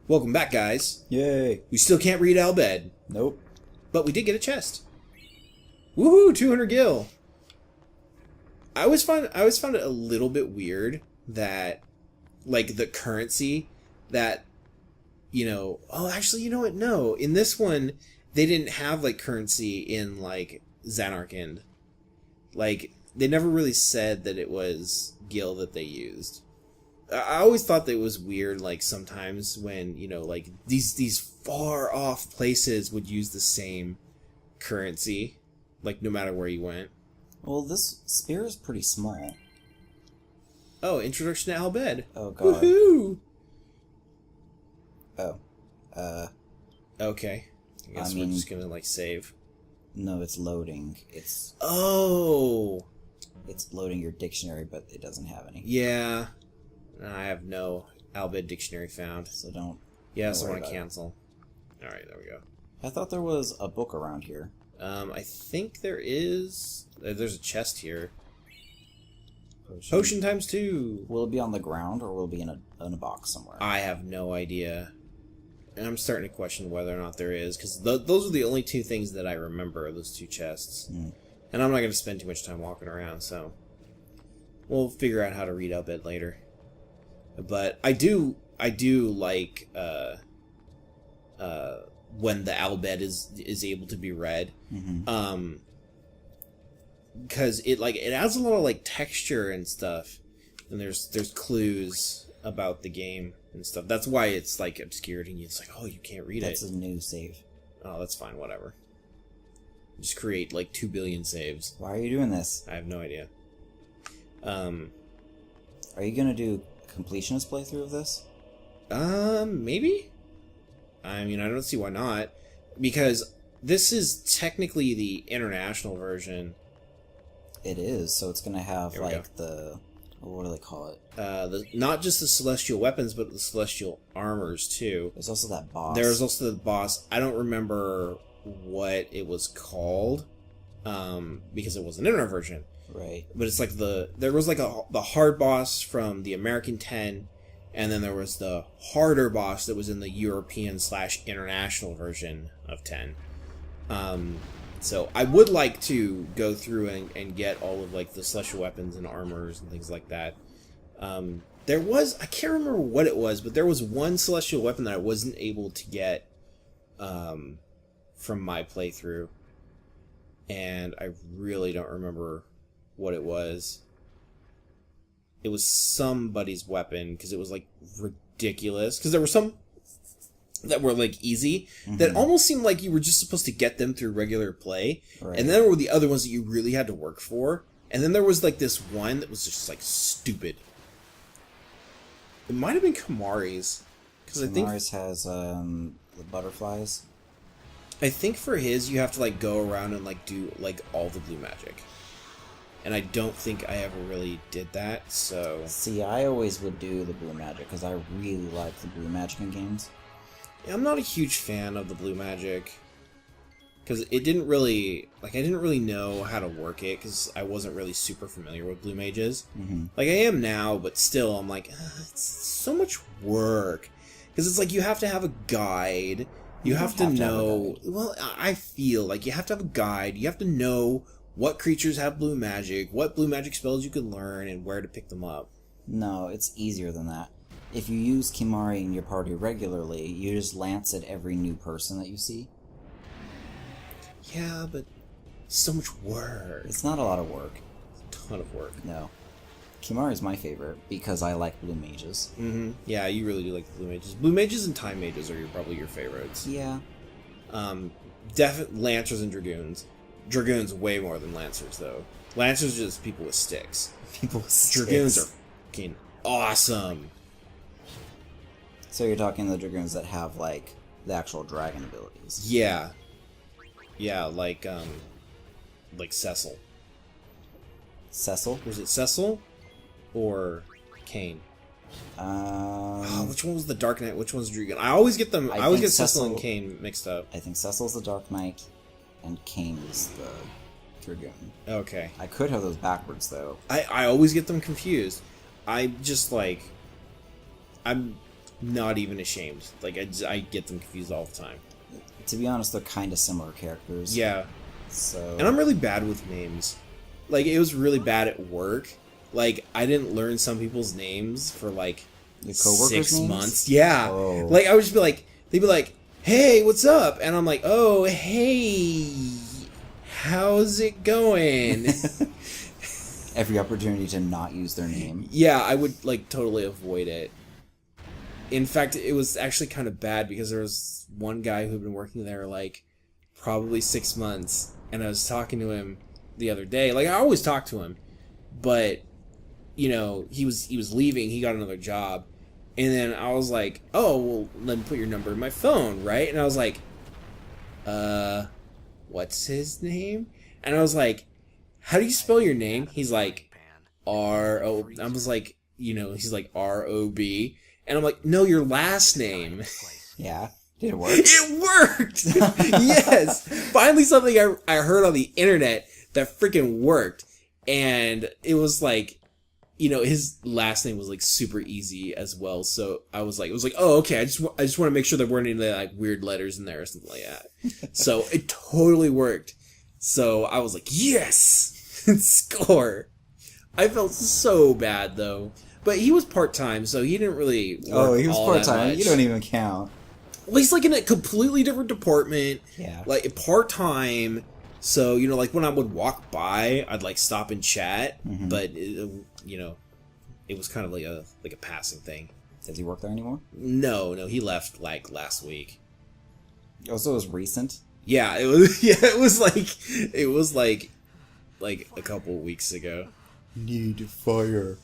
Welcome back, guys. Yay. We still can't read Albed, Nope. but we did get a chest. Woohoo! 200 gil. I always found it a little bit weird that, like, the currency that, oh, actually, you know what? No, in this one, they didn't have, like, currency in, like, Zanarkand. Like, they never really said that it was gil that they used. I always thought that it was weird, like, sometimes when, like, these far-off places would use the same currency, like, no matter where you went. Well, this spear is pretty small. Oh, Introduction to Albed. Oh, God. Woohoo! Oh. Okay. I guess we're just gonna, like, save. No, it's loading. Oh! It's loading your dictionary, but it doesn't have any. Yeah. I have no Albed dictionary found. So don't... Yes, I want to cancel. Alright, there we go. I thought there was a book around here. I think there is... There's a chest here. Potion times 2! Will it be on the ground, or will it be in a box somewhere? I have no idea. And I'm starting to question whether or not there is, because those are the only two things that I remember, those two chests. Mm. And I'm not going to spend too much time walking around, so... We'll figure out how to read Albed later. But I do like, when the Albed is able to be read. Mm-hmm. Because it adds a lot of, like, texture and stuff. And there's clues about the game and stuff. That's why it's, like, obscured and it's like, oh, you can't read That's it. a new save. Oh, that's fine, whatever. Just create, like, 2 billion saves. Why are you doing this? I have no idea. Are you gonna do a completionist playthrough of this? Maybe? I mean, I don't see why not. Because this is technically the international version. It is, so it's gonna have, Here we like, what do they call it? Not just the celestial weapons, but the celestial armors, too. There's also that boss. There's also the boss. I don't remember what it was called, because it was an internet version. Right. But it's like there was like the hard boss from the American 10, and then there was the harder boss that was in the European/international version of 10. So I would like to go through and get all of, like, the celestial weapons and armors and things like that. There was, I can't remember what it was, but there was one celestial weapon that I wasn't able to get from my playthrough, and I really don't remember what it was. It was somebody's weapon, because it was, like, ridiculous. Because there were some that were, like, easy, that almost seemed like you were just supposed to get them through regular play. Right. And then there were the other ones that you really had to work for. And then there was, like, this one that was just, like, stupid. It might have been Kamari's. Because I think Kamari's has the butterflies. I think for his, you have to, like, go around and, like, do, like, all the blue magic. And I don't think I ever really did that, so... See, I always would do the blue magic, because I really like the blue magic in games. Yeah, I'm not a huge fan of the blue magic. Because it didn't really... Like, I didn't really know how to work it, because I wasn't really super familiar with blue mages. Like, I am now, but still, I'm like, it's so much work. Because it's like, you have to have a guide. You have to know... Well, I feel like you have to have a guide. You have to know what creatures have blue magic, what blue magic spells you can learn, and where to pick them up. No, it's easier than that. If you use Kimari in your party regularly, you just lance at every new person that you see. Yeah, but so much work. It's not a lot of work. It's a ton of work. No. Kimari is my favorite, because I like blue mages. Yeah, you really do like the blue mages. Blue mages and time mages are probably your favorites. Yeah. Lancers and Dragoons. Dragoons way more than Lancers, though. Lancers are just people with sticks. People with sticks. Dragoons are fucking awesome. So you're talking the Dragoons that have, like, the actual dragon abilities. Yeah. Yeah, like Cecil. Cecil? Was it Cecil? Or Kane? Which one was the Dark Knight? Which one's Dragoon? I always get them. I always get Cecil and Kane mixed up. I think Cecil's the Dark Knight, and Kane is the Dragoon. Okay. I could have those backwards, though. I always get them confused. I just, like... Not even ashamed. Like, I get them confused all the time. To be honest, they're kind of similar characters. Yeah. So. And I'm really bad with names. Like, it was really bad at work. Like, I didn't learn some people's names for, like, Your coworkers' 6 names? months. Yeah. Oh. Like, I would just be like, they'd be like, hey, what's up? And I'm like, oh, hey, how's it going? Every opportunity to not use their name. Yeah, I would, like, totally avoid it. In fact, it was actually kind of bad because there was one guy who'd been working there, like, probably 6 months. And I was talking to him the other day. Like, I always talk to him. But, you know, he was leaving. He got another job. And then I was like, oh, well, let me put your number in my phone, right? And I was like, what's his name? And I was like, how do you spell your name? He's like, R-O... I was like, you know, he's like R-O-B. And I'm like, no, your last name. Yeah. Did it work? It worked! Yes! Finally something I heard on the internet that freaking worked. And it was like, you know, his last name was like super easy as well. So I was like, oh, okay. I just want to make sure there weren't any like weird letters in there or something like that. So it totally worked. So I was like, yes! Score! I felt so bad though. But he was part-time, so he didn't really work Oh, he was all that part-time. much. You don't even count. Well, he's like in a completely different department. Yeah. Like part-time. So, you know, like when I would walk by, I'd like stop and chat. Mm-hmm. But, you know, it was kind of like a passing thing. Does he work there anymore? No, he left like last week. Oh, so it was recent? Yeah, it was. Yeah, it was like a couple weeks ago. Need fire.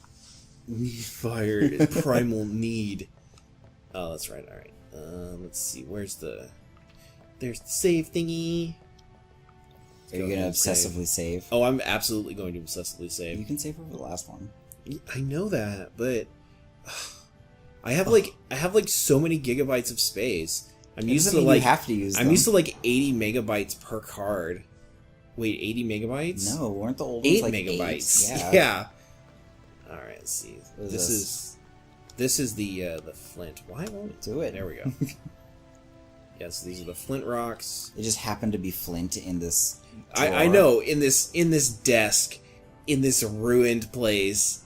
Fire, primal need. Oh, that's right. All right. Let's see. There's the save thingy. Are you gonna obsessively save? Oh, I'm absolutely going to obsessively save. You can save over the last one. I know that, but I have like so many gigabytes of space. I'm used to like you have to use them. I'm used to like 80 megabytes per card. Wait, 80 megabytes? No, weren't the old 8 ones like megabytes. 8? Yeah. All right, let's see. What is This is the flint. Why won't it do it? There we go. Yes, these are the flint rocks. It just happened to be flint in this I know in this desk, in this ruined place,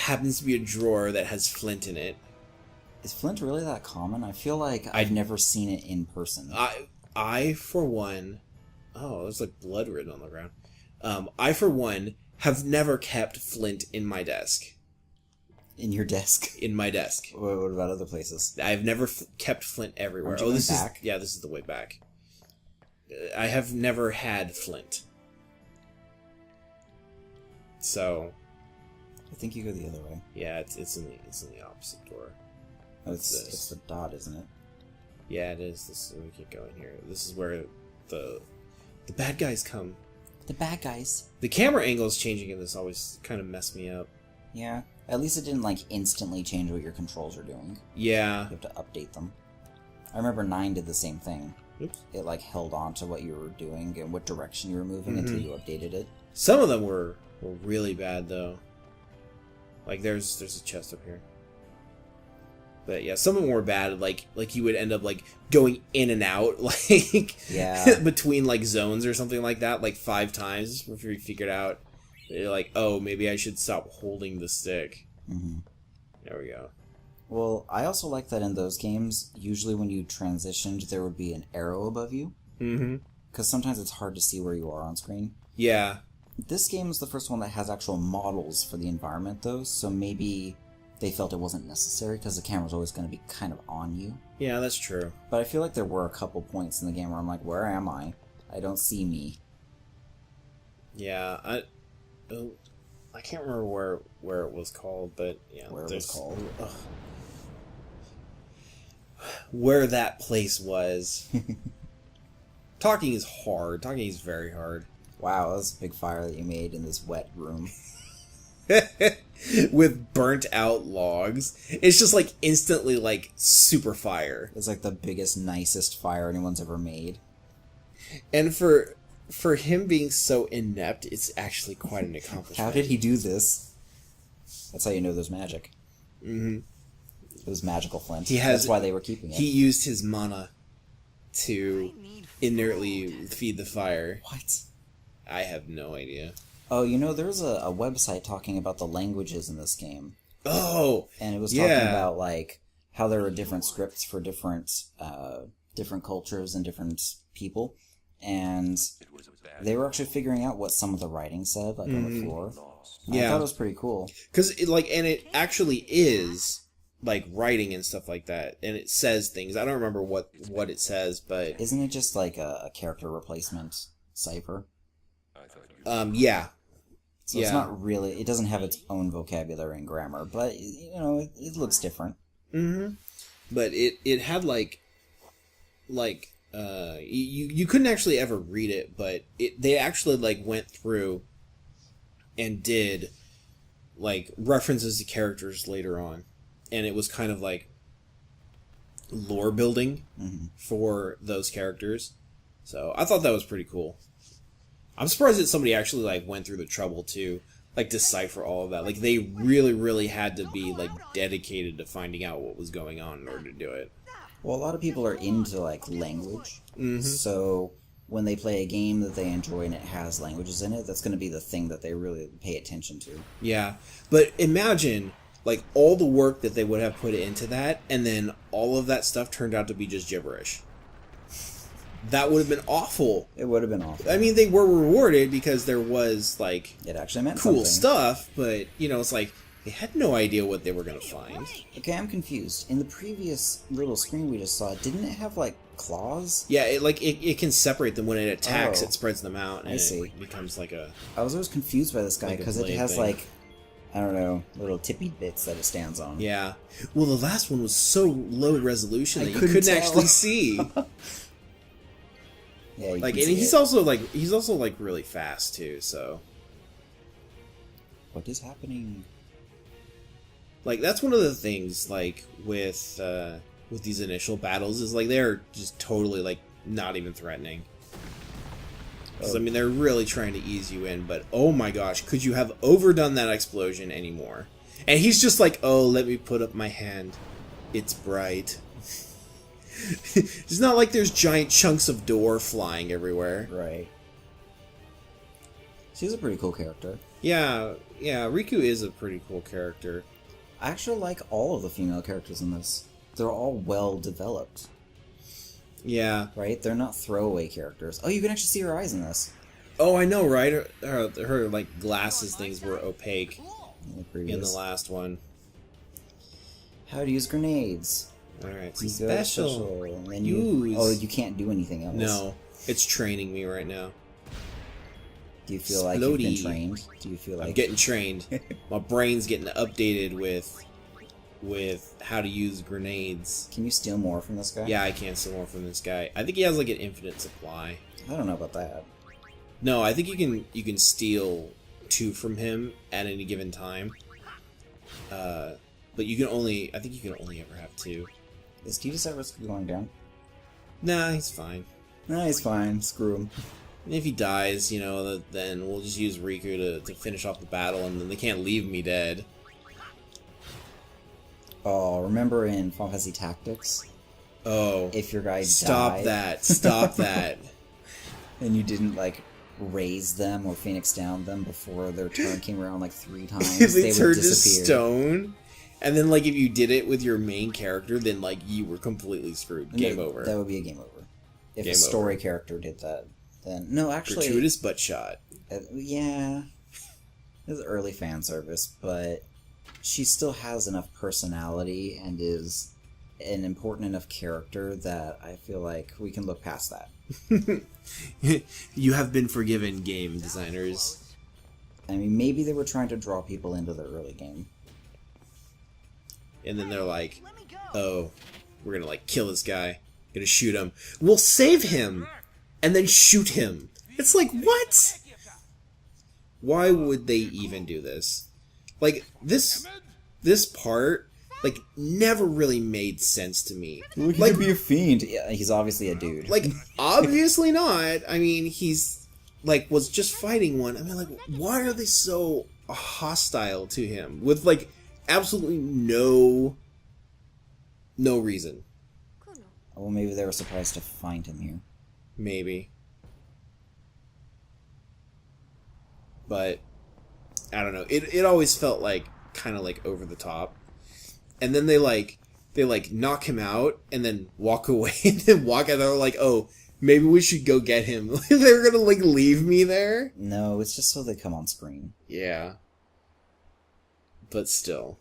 happens to be a drawer that has flint in it. Is flint really that common? I feel like I've never seen it in person. I for one, oh, there's like blood written on the ground. I for one have never kept flint in my desk. In your desk? In my desk. What about other places? I've never kept flint everywhere. Aren't you this back? This is the way back. I have never had flint. So, I think you go the other way. yeah, it's in the opposite door. Oh, it's this? the dot, isn't it? Yeah, it is. We keep going here. This is where the bad guys come. The bad guys. The camera angles changing in this always kind of mess me up. Yeah. At least it didn't like instantly change what your controls are doing. Yeah. You have to update them. I remember 9 did the same thing. Oops. It like held on to what you were doing and what direction you were moving until you updated it. Some of them were really bad though. Like there's a chest up here. But yeah, some of them were bad. Like you would end up like going in and out, like Yeah. between like zones or something like that, like 5 times before you figured out. You're like, oh, maybe I should stop holding the stick. Mm-hmm. There we go. Well, I also like that in those games, usually when you transitioned, there would be an arrow above you. Mm-hmm. Because sometimes it's hard to see where you are on screen. Yeah. This game is the first one that has actual models for the environment, though, so maybe they felt it wasn't necessary because the camera's always going to be kind of on you. Yeah, that's true. But I feel like there were a couple points in the game where I'm like, where am I? I don't see me. Yeah, I can't remember where it was called, but yeah, Where it was called? Ugh. Where that place was. Talking is hard. Talking is very hard. Wow, that was a big fire that you made in this wet room. With burnt out logs. It's just like instantly like super fire. It's like the biggest, nicest fire anyone's ever made. And for him being so inept, it's actually quite an accomplishment. How did he do this? That's how you know there's magic. Mm-hmm. It was magical flint. He has, That's why they were keeping it. He used his mana to inertly feed the fire. What? I have no idea. Oh, there's a website talking about the languages in this game. Oh! And it was talking about, like, how there were different scripts for different cultures and different people. And they were actually figuring out what some of the writing said, like, on the floor. I thought it was pretty cool. Because, and it actually is, like, writing and stuff like that. And it says things. I don't remember what it says, but... Isn't it just, like, a character replacement cipher? Yeah. So it's not really... It doesn't have its own vocabulary and grammar, but, it looks different. Mm-hmm. But it had, you couldn't actually ever read it, but they actually, like, went through and did, like, references to characters later on. And it was kind of, like, lore building for those characters. So I thought that was pretty cool. I'm surprised that somebody actually, like, went through the trouble to, like, decipher all of that. Like, they really, really had to be, like, dedicated to finding out what was going on in order to do it. Well, a lot of people are into, like, language. So when they play a game that they enjoy and it has languages in it, that's going to be the thing that they really pay attention to. Yeah. But imagine, like, all the work that they would have put into that, and then all of that stuff turned out to be just gibberish. That would have been awful. It would have been awful. I mean, they were rewarded because there was, like, it actually meant cool something. stuff, but, it's like, they had no idea what they were going to find. Okay, I'm confused. In the previous little screen we just saw, didn't it have, like, claws? Yeah, it can separate them. When it attacks, Oh. it spreads them out, and I see. it becomes like a... I was always confused by this guy, Like a because it blade has, thing. like, I don't know, little tippy bits that it stands on. Yeah. Well, the last one was so low resolution that you couldn't couldn't tell. actually see. Yeah, you Like, can and see he's it. also like really fast too. So, What is happening? like, that's one of the things, like, with these initial battles, is like they're just totally, like, not even threatening. Because I mean, they're really trying to ease you in, but oh my gosh, could you have overdone that explosion anymore? And he's just like, oh, let me put up my hand. It's bright. It's not like there's giant chunks of door flying everywhere. Right. She's a pretty cool character. Yeah, Riku is a pretty cool character. I actually like all of the female characters in this. They're all well developed, Yeah. right? They're not throwaway characters. Oh, you can actually see her eyes in this. Oh, I know, right? Her like, glasses things were opaque in the last one. How to use grenades. Alright, You so go to special. and then Use. you can't do anything else. No, it's training me right now. Do you feel like you've been Splody. trained? Do you feel like... I'm getting trained. My brain's getting updated with how to use grenades. Can you steal more from this guy? Yeah, I can steal more from this guy. I think he has, like, an infinite supply. I don't know about that. No, I think you can steal 2 from him at any given time. But I think you can only ever have 2. Is Titus at risk of going down? Nah, he's fine. Nah, he's fine. Screw him. And if he dies, then we'll just use Riku to finish off the battle, and then they can't leave me dead. Oh, remember in Final Fantasy Tactics? Oh. If your guy Stop died, that. Stop that. and you didn't, like, raise them or Phoenix down them before their turn came around, like, 3 times, If they they would turned to disappear. stone, and then, like, if you did it with your main character, then, like, you were completely screwed. Game No, over. That would be a game over. If Game a story over. character did that, then... No, actually... Gratuitous butt shot. Yeah. It was early fan service, but she still has enough personality and is an important enough character that I feel like we can look past that. You have been forgiven, game designers. I mean, maybe they were trying to draw people into the early game. And then they're like, oh, we're gonna, like, kill this guy. Gonna shoot him. We'll save him! And then shoot him. It's like, what? Why would they even do this? Like, this part, like, never really made sense to me. Well, he like, could be a fiend. Yeah, he's obviously a dude. like, obviously not. I mean, he's, like, was just fighting one. I mean, like, why are they so hostile to him? With, like, absolutely no No reason. Well, maybe they were surprised to find him here. Maybe. But I don't know. It always felt like kind of like over the top. And then they knock him out and then walk away and then walk out. They're like, oh, maybe we should go get him. They're gonna like leave me there. No, it's just so they come on screen. Yeah. But still,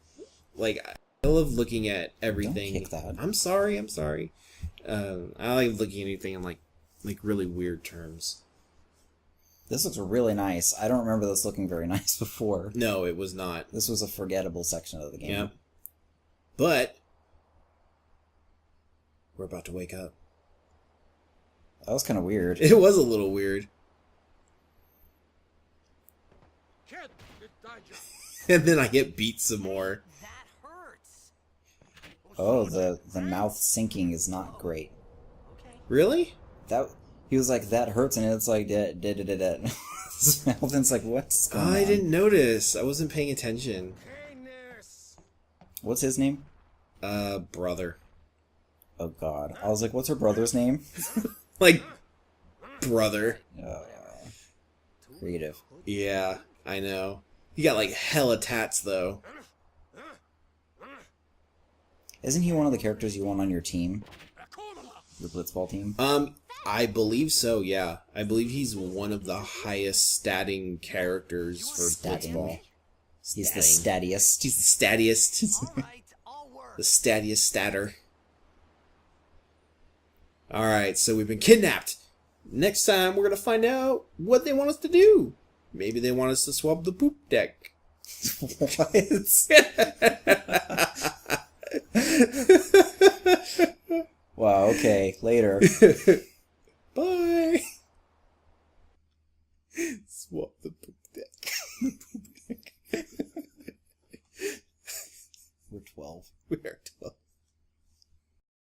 like, I love looking at everything. Don't kick that. I'm sorry. I like looking at anything in like really weird terms. This looks really nice. I don't remember this looking very nice before. No, it was not. This was a forgettable section of the game. Yep. But we're about to wake up. That was kind of weird. It was a little weird. And then I get beat some more. Oh, the mouth sinking is not great. Really? He was like, that hurts, and it's like, his mouth, and it's like, what's going on? I didn't notice. I wasn't paying attention. What's his name? Brother. Oh, God. I was like, what's her brother's name? Like, brother. Creative. Yeah, I know. You got, like, hella tats, though. Isn't he one of the characters you want on your team? Your blitzball team? I believe so, yeah. I believe he's one of the highest statting characters for blitzball. He's the stattiest. He's the stattiest. The stattiest statter. Alright, so we've been kidnapped. Next time, we're gonna find out what they want us to do. Maybe they want us to swab the poop deck. Wow, okay. Later. Bye. Swap the poop deck. We're 12. We are 12.